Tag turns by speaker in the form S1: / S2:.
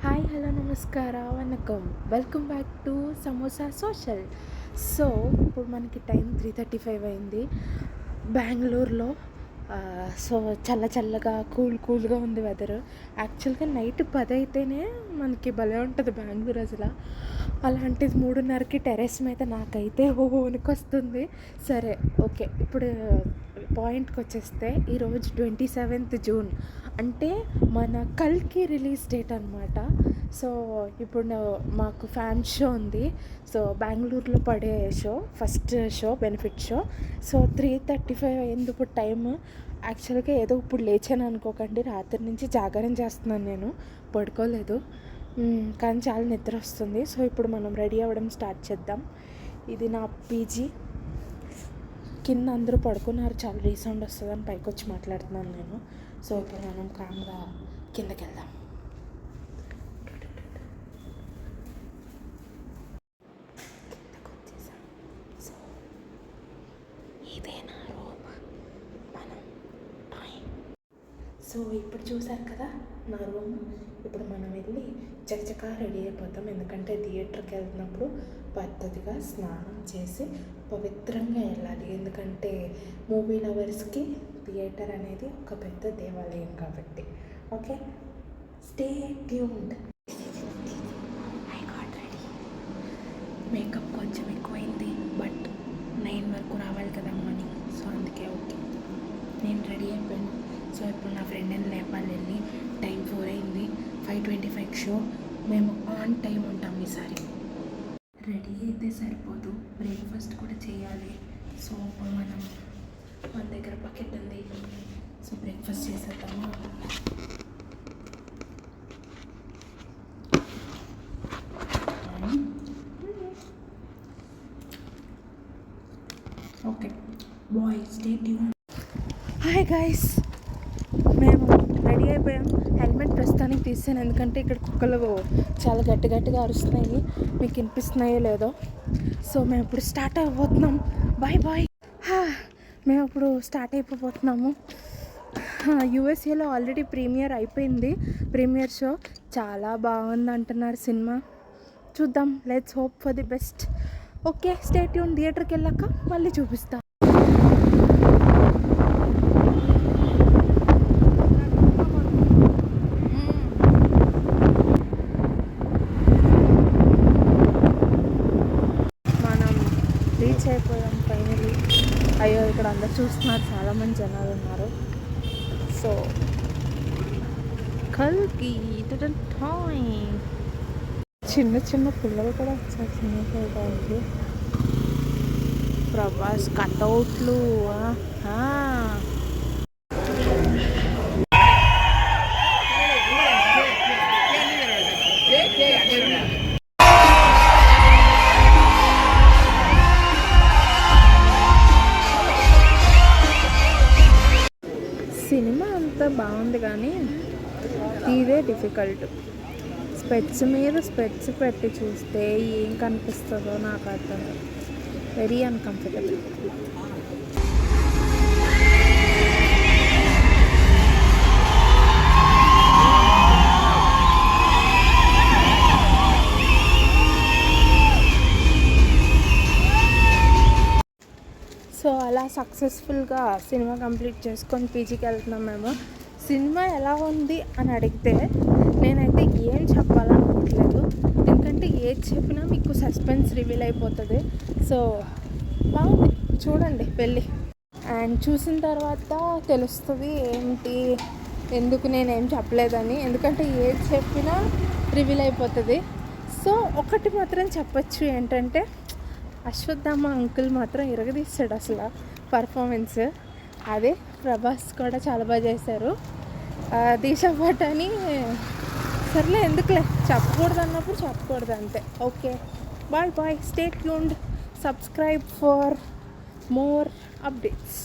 S1: Hi hello నమస్కార వనకం welcome back to Samosa social. So ఇప్పుడు మనకి టైం 3:35 అయింది బెంగళూరులో. సో చల్లగా కూల్గా ఉంది వెదర్. యాక్చువల్గా నైట్ 10 అయితేనే మనకి భలే ఉంటుంది బెంగళూరు అసలు. అలాంటిది 3:30కి టెర్రస్ మీద నాకైతే వణుకొస్తుంది. సరే ఓకే, ఇప్పుడు పాయింట్కి వచ్చేస్తే ఈరోజు 27th జూన్ అంటే మన కల్కి రిలీజ్ డేట్ అనమాట. సో ఇప్పుడు మాకు ఫ్యాన్ షో ఉంది. సో బెంగళూరులో పడే show, first show, benefit show. So 3:35 అయింది ఇప్పుడు టైమ్. యాక్చువల్గా ఏదో ఇప్పుడు లేచాను అనుకోకండి, రాత్రి నుంచి జాగారం చేస్తున్నాను, నేను పడుకోలేదు. కానీ చాలా నిద్ర వస్తుంది. సో ఇప్పుడు మనం రెడీ అవ్వడం స్టార్ట్ చేద్దాం. ఇది నా పీజీ. కింద అందరూ పడుకున్నారు, చాలా రీసౌండ్ వస్తుందని పైకి వచ్చి మాట్లాడుతున్నాను నేను. సో ఇప్పుడు మనం కామ్గా కిందకి వెళ్దాం. సో ఇదే నా రూమ్, మనం సో ఇప్పుడు చూసారు కదా నా రూమ్. ఇప్పుడు మనం వెళ్ళి చకచకా రెడీ అయిపోతాం, ఎందుకంటే థియేటర్కి వెళ్తున్నప్పుడు పద్ధతిగా స్నానం చేసి పవిత్రంగా వెళ్ళాలి. ఎందుకంటే మూవీ లవర్స్కి థియేటర్ అనేది ఒక పెద్ద దేవాలయం కాబట్టి. Okay, stay tuned. I got ready. Makeup కొంచెం ఎక్కువైంది, బట్ 9 వరకు రావాలి కదా మార్నింగ్. సో అందుకే ఓకే, నేను రెడీ అయిపోయాను. సో ఇప్పుడు నా ఫ్రెండ్ని లేపాలి వెళ్ళి. టైం 4 అయింది, 5:25 షో. మేము ఆన్ టైం ఉంటాం ఈసారి. రెడీ అయితే సరిపోదు, బ్రేక్ఫాస్ట్ కూడా చేయాలి. సో ఇప్పుడు మన దగ్గర బకెట్ ఉంది. సో బ్రేక్ఫాస్ట్ చేసేద్దామా? Okay bye, stay tune. Hi guys, మేము రెడీ అయిపోయాం. హెల్మెట్ ప్రస్తుతానికి తీసాను, ఎందుకంటే ఇక్కడ కుక్కలు చాలా గట్టిగా అరుస్తున్నాయి. మీకు వినిపిస్తున్నాయో లేదో. సో మేము ఇప్పుడు స్టార్ట్ అయిపోతున్నాం. బాయ్. మేము ఇప్పుడు స్టార్ట్ అయిపోతున్నాము. యూఎస్ఏలో ఆల్రెడీ ప్రీమియర్ అయిపోయింది. ప్రీమియర్ షో చాలా బాగుంది అంటున్నారు సినిమా. చూద్దాం, let's hope for the best. Okay, stay tune. థియేటర్కి వెళ్ళాక మళ్ళీ చూపిస్తా. రీచ్ అయిపోయాం ఫైనలీ. అయ్యో, ఇక్కడ అందరు చూస్తున్నారు, చాలామంది జనాలు ఉన్నారు. సో కల్కి చిన్న పిల్లలు కూడా వచ్చారు సినిమా చూడడానికి. ప్రభాస్ కట్అవుట్లు. సినిమా అంతా బాగుంది కానీ ఇదే డిఫికల్ట్. స్పెట్స్ మీద స్పెట్స్ పెట్టి చూస్తే ఏం కనిపిస్తుందో నాకు అర్థం. Very uncomfortable. సో అలా సక్సెస్ఫుల్గా సినిమా కంప్లీట్ చేసుకొని పీజీకి వెళ్తున్నాం మేము. సినిమా ఎలా ఉంది అని అడిగితే నేనైతే ఏం చెప్పాలనుకోవట్లేదు, ఎందుకంటే ఏది చెప్పినా మీకు సస్పెన్స్ రివీల్ అయిపోతుంది. సో బాగుంది, చూడండి వెళ్ళి. అండ్ చూసిన తర్వాత తెలుస్తుంది ఏంటి, ఎందుకు నేనేం చెప్పలేదని. ఎందుకంటే ఏది చెప్పినా రివీల్ అయిపోతుంది. సో ఒకటి మాత్రం చెప్పచ్చు, ఏంటంటే అశ్వత్థామ అంకుల్ మాత్రం ఇరగదీస్తాడు అసలు పర్ఫార్మెన్స్. అదే ప్రభాస్ కూడా చాలా బాగా చేశారు. దిశా పటాని సర్లే, ఎందుకులే, చెప్పకూడదు అన్నప్పుడు చెప్పకూడదు అంతే. Okay bye, stay tuned. Subscribe for more updates.